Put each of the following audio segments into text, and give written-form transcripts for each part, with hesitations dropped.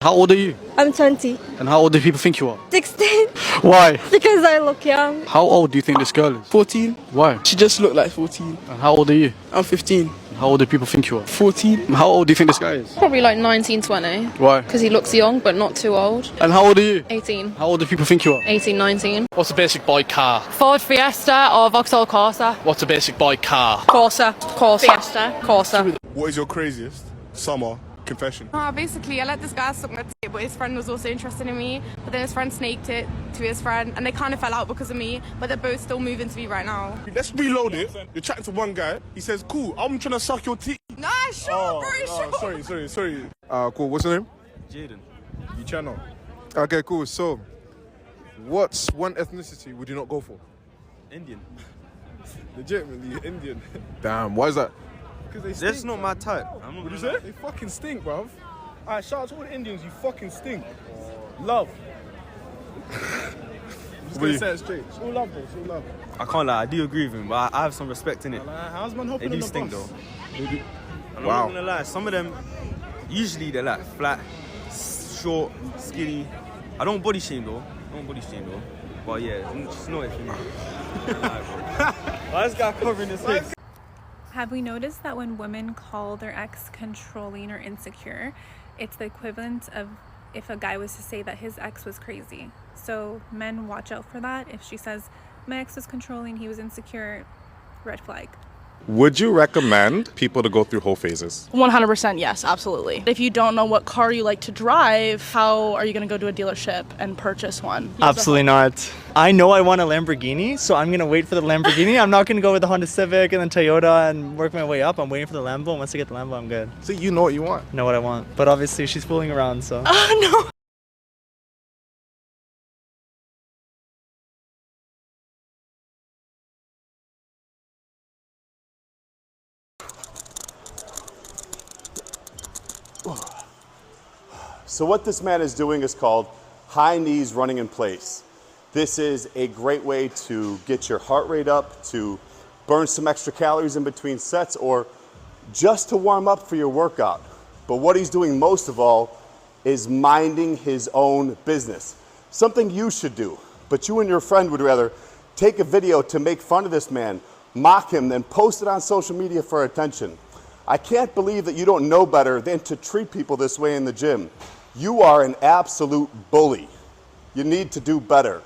How old are you? I'm 20. And how old do people think you are? 16. Why? Because I look young. How old do you think this girl is? 14. Why? She just looked like 14. And how old are you? I'm 15. And how old do people think you are? 14. And how old do you think this guy is? Probably like 19, 20. Why? Because he looks young, but not too old. And how old are you? 18. How old do people think you are? 18, 19. What's a basic bike car? Ford Fiesta or Vauxhall Corsa? What's a basic bike car? Corsa. Fiesta. Corsa. What is your craziest summer confession? Basically, I let this guy suck my dick, but his friend was also interested in me. But then his friend snaked it to his friend, and they kind of fell out because of me. But they're both still moving to me right now. Let's reload it. You're chatting to one guy. He says, "Cool, I'm trying to suck your teeth." Nah, sure, bro, sure. Sorry. Cool. What's your name? Jaden. You channel. Okay, cool. So, what's one ethnicity would you not go for? Indian. Legitimately Indian. Damn. Why is that? Because they stink. That's not my type. What you say? They fucking stink, bruv. Alright, shout out to all the Indians. You fucking stink. Love. I'm just gonna say it straight. It's all love, though. It's all love. I can't lie, I do agree with him, but I have some respect in it. How's man They hopping do in the stink bus? though. They do. I'm Wow. not gonna lie, some of them, usually they're like flat, short, skinny. I don't body shame though. But yeah, just know it for me. Why is this guy covering his face? Have we noticed that when women call their ex controlling or insecure, it's the equivalent of if a guy was to say that his ex was crazy? So men, watch out for that. If she says, my ex was controlling, he was insecure, red flag. Would you recommend people to go through whole phases? 100% yes, absolutely. If you don't know what car you like to drive, how are you going to go to a dealership and purchase one? Absolutely not. I know I want a Lamborghini, so I'm going to wait for the Lamborghini. I'm not going to go with the Honda Civic and then Toyota and work my way up. I'm waiting for the Lambo, and once I get the Lambo, I'm good. So you know what you want. Know what I want. But obviously, she's fooling around, so. Oh, no. So what this man is doing is called high knees running in place. This is a great way to get your heart rate up, to burn some extra calories in between sets, or just to warm up for your workout. But what he's doing most of all is minding his own business. Something you should do, but you and your friend would rather take a video to make fun of this man, mock him, then post it on social media for attention. I can't believe that you don't know better than to treat people this way in the gym. You are an absolute bully. You need to do better.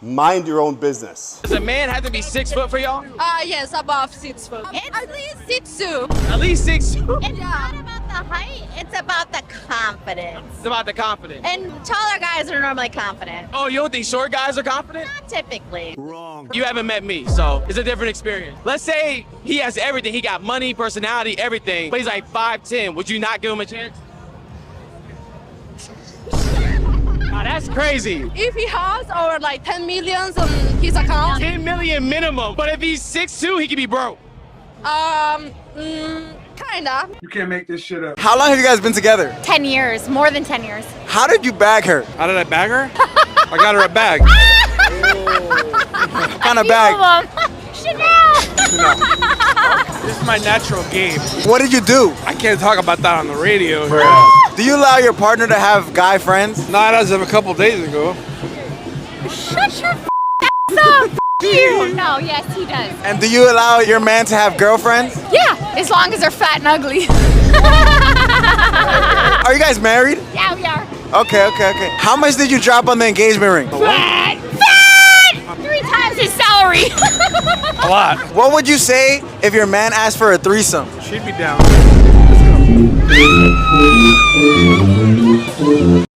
Mind your own business. Does a man have to be 6 foot for y'all? Yes, above 6 foot. At least 6'2". At least 6. It's not about the height, it's about the confidence. It's about the confidence. And taller guys are normally confident. Oh, you don't think short guys are confident? Not typically. Wrong. You haven't met me, so it's a different experience. Let's say he has everything. He got money, personality, everything, but he's like 5'10". Would you not give him a chance? Nah, that's crazy. If he has over like 10 millions on his account, 10 million minimum, but if he's 6'2", he could be broke. kinda. You can't make this shit up. How long have you guys been together? 10 years, more than 10 years. How did you bag her? How did I bag her? I got her a bag. What kind of bag? Chanel! This is my natural game. What did you do? I can't talk about that on the radio. Do you allow your partner to have guy friends? Not as of a couple days ago. Shut your up! You! No, yes, he does. And do you allow your man to have girlfriends? Yeah, as long as they're fat and ugly. Are you guys married? Yeah, we are. Okay. How much did you drop on the engagement ring? Fat! 3 times his salary. A lot. What would you say if your man asked for a threesome? She'd be down.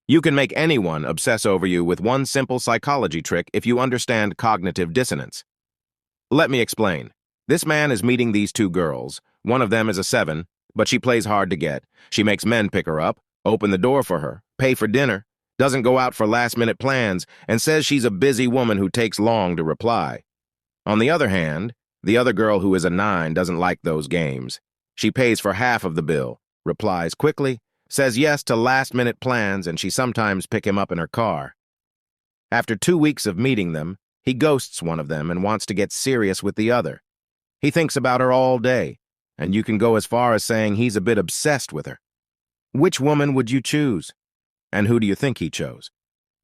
You can make anyone obsess over you with one simple psychology trick if you understand cognitive dissonance. Let me explain. This man is meeting these 2 girls. One of them is a 7, but she plays hard to get. She makes men pick her up, open the door for her, pay for dinner, doesn't go out for last-minute plans, and says she's a busy woman who takes long to reply. On the other hand, the other girl who is a 9 doesn't like those games. She pays for half of the bill, replies quickly, says yes to last-minute plans, and she sometimes pick him up in her car. After 2 weeks of meeting them, he ghosts one of them and wants to get serious with the other. He thinks about her all day, and you can go as far as saying he's a bit obsessed with her. Which woman would you choose? And who do you think he chose?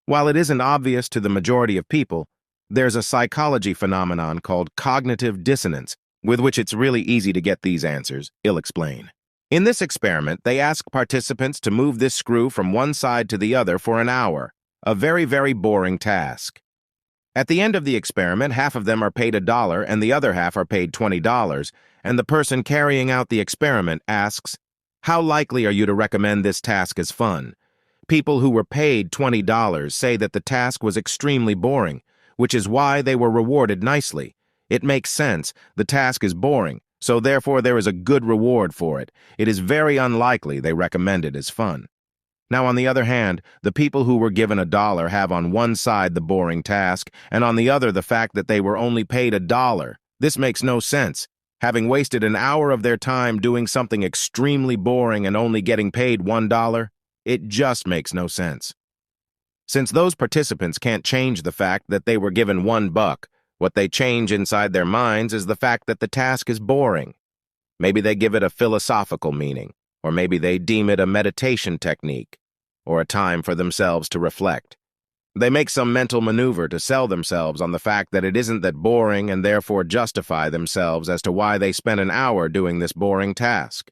While it isn't obvious to the majority of people, there's a psychology phenomenon called cognitive dissonance, with which it's really easy to get these answers. I'll explain. In this experiment, they ask participants to move this screw from one side to the other for an hour, a very, very boring task. At the end of the experiment, half of them are paid $1 and the other half are paid $20, and the person carrying out the experiment asks, "How likely are you to recommend this task as fun?" People who were paid $20 say that the task was extremely boring, which is why they were rewarded nicely. It makes sense. The task is boring, so therefore there is a good reward for it. It is very unlikely they recommend it as fun. Now, on the other hand, the people who were given $1 have on one side the boring task, and on the other the fact that they were only paid $1. This makes no sense. Having wasted an hour of their time doing something extremely boring and only getting paid $1, it just makes no sense. Since those participants can't change the fact that they were given $1, what they change inside their minds is the fact that the task is boring. Maybe they give it a philosophical meaning, or maybe they deem it a meditation technique, or a time for themselves to reflect. They make some mental maneuver to sell themselves on the fact that it isn't that boring and therefore justify themselves as to why they spent an hour doing this boring task.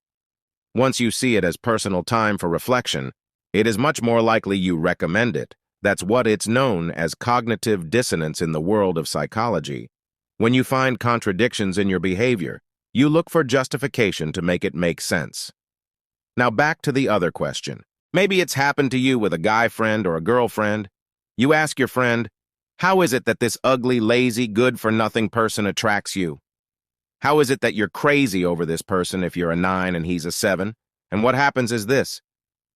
Once you see it as personal time for reflection, it is much more likely you recommend it. That's what it's known as cognitive dissonance in the world of psychology. When you find contradictions in your behavior, you look for justification to make it make sense. Now back to the other question. Maybe it's happened to you with a guy friend or a girlfriend. You ask your friend, "How is it that this ugly, lazy, good-for-nothing person attracts you? How is it that you're crazy over this person if you're a 9 and he's a 7? And what happens is this.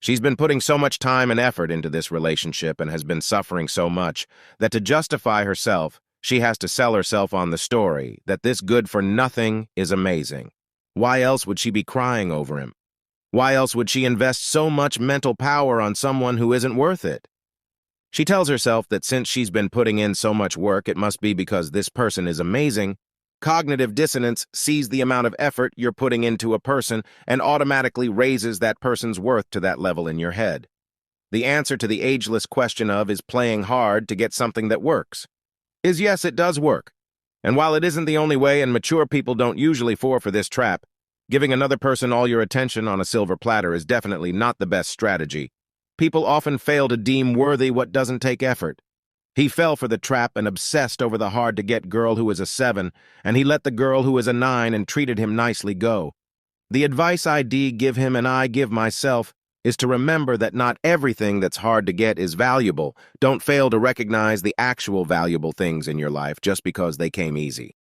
She's been putting so much time and effort into this relationship and has been suffering so much that to justify herself, she has to sell herself on the story that this good-for-nothing is amazing. Why else would she be crying over him? Why else would she invest so much mental power on someone who isn't worth it? She tells herself that since she's been putting in so much work, it must be because this person is amazing. Cognitive dissonance sees the amount of effort you're putting into a person and automatically raises that person's worth to that level in your head. The answer to the ageless question of is playing hard to get something that works is yes, it does work. And while it isn't the only way and mature people don't usually fall for this trap, giving another person all your attention on a silver platter is definitely not the best strategy. People often fail to deem worthy what doesn't take effort. He fell for the trap and obsessed over the hard-to-get girl who is a 7, and he let the girl who is a 9 and treated him nicely go. The advice I give him and I give myself is to remember that not everything that's hard to get is valuable. Don't fail to recognize the actual valuable things in your life just because they came easy.